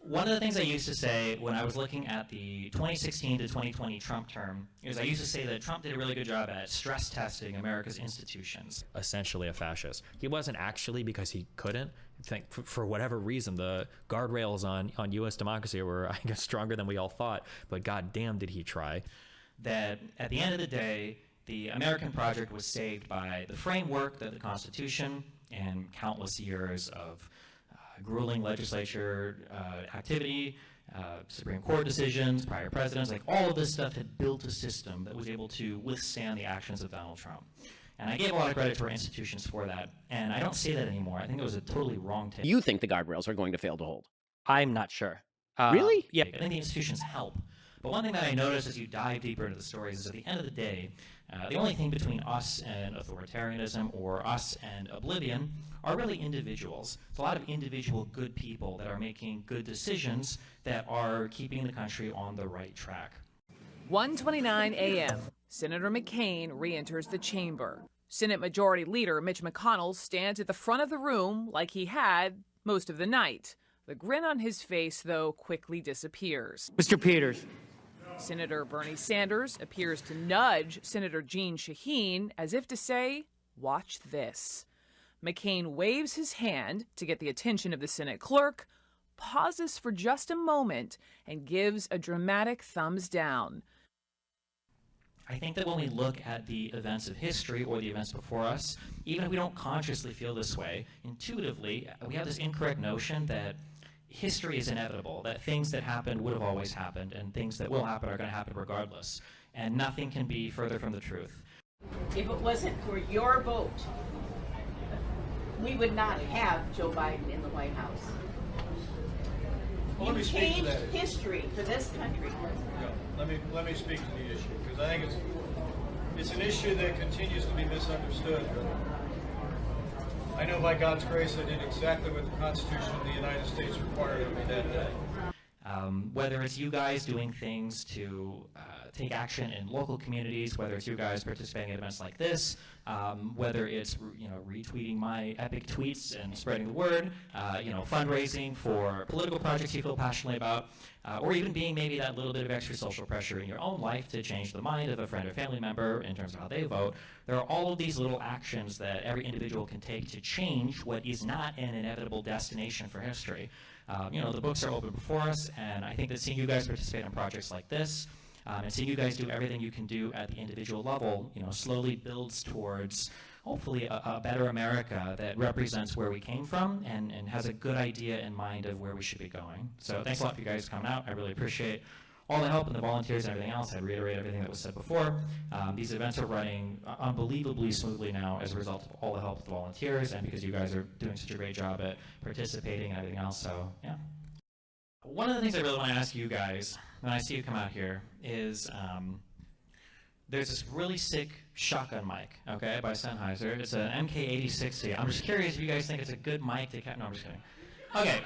One of the things I used to say when I was looking at the 2016 to 2020 Trump term is I used to say that Trump did a really good job at stress testing America's institutions. Essentially a fascist. He wasn't actually, because he couldn't. I think for whatever reason, the guardrails on U.S. democracy were, I guess, stronger than we all thought, but goddamn did he try. That at the end of the day, the American project was saved by the framework that the Constitution and countless years of grueling legislature activity, Supreme Court decisions, prior presidents, like all of this stuff had built a system that was able to withstand the actions of Donald Trump. And I gave a lot of credit to our institutions for that. And I don't say that anymore. I think it was a totally wrong take. You think the guardrails are going to fail to hold? I'm not sure. Really? Yeah, I think the institutions help. But one thing that I noticed as you dive deeper into the stories is at the end of the day, the only thing between us and authoritarianism or us and oblivion are really individuals. It's a lot of individual good people that are making good decisions that are keeping the country on the right track. 1:29 a.m. Senator McCain re-enters the chamber. Senate Majority Leader Mitch McConnell stands at the front of the room like he had most of the night. The grin on his face, though, quickly disappears. Mr. Peters. Senator Bernie Sanders appears to nudge Senator Jeanne Shaheen as if to say, "Watch this." McCain waves his hand to get the attention of the Senate clerk, pauses for just a moment, and gives a dramatic thumbs down. I think that when we look at the events of history or the events before us, even if we don't consciously feel this way, intuitively, we have this incorrect notion that history is inevitable, that things that happened would have always happened, and things that will happen are going to happen regardless. And nothing can be further from the truth. If it wasn't for your vote, we would not have Joe Biden in the White House. Well, You changed history for this country. Yeah, let me speak to the issue, because I think it's an issue that continues to be misunderstood. I know by God's grace I did exactly what the Constitution of the United States required of me that day. Whether it's you guys doing things to take action in local communities, whether it's you guys participating in events like this, whether it's retweeting my epic tweets and spreading the word, fundraising for political projects you feel passionately about, or even being maybe that little bit of extra social pressure in your own life to change the mind of a friend or family member in terms of how they vote. There are all of these little actions that every individual can take to change what is not an inevitable destination for history. The books are open before us, and I think that seeing you guys participate in projects like this, and seeing you guys do everything you can do at the individual level, slowly builds towards hopefully a better America that represents where we came from and has a good idea in mind of where we should be going. So thanks a lot for you guys coming out. I really appreciate all the help and the volunteers and everything else. I reiterate everything that was said before. These events are running unbelievably smoothly now as a result of all the help of the volunteers and because you guys are doing such a great job at participating and everything else. So yeah. One of the things I really want to ask you guys when I see you come out here is there's this really sick shotgun mic, okay, by Sennheiser. It's an MK8060. I'm just curious if you guys think it's a good mic to no, I'm just kidding. Okay.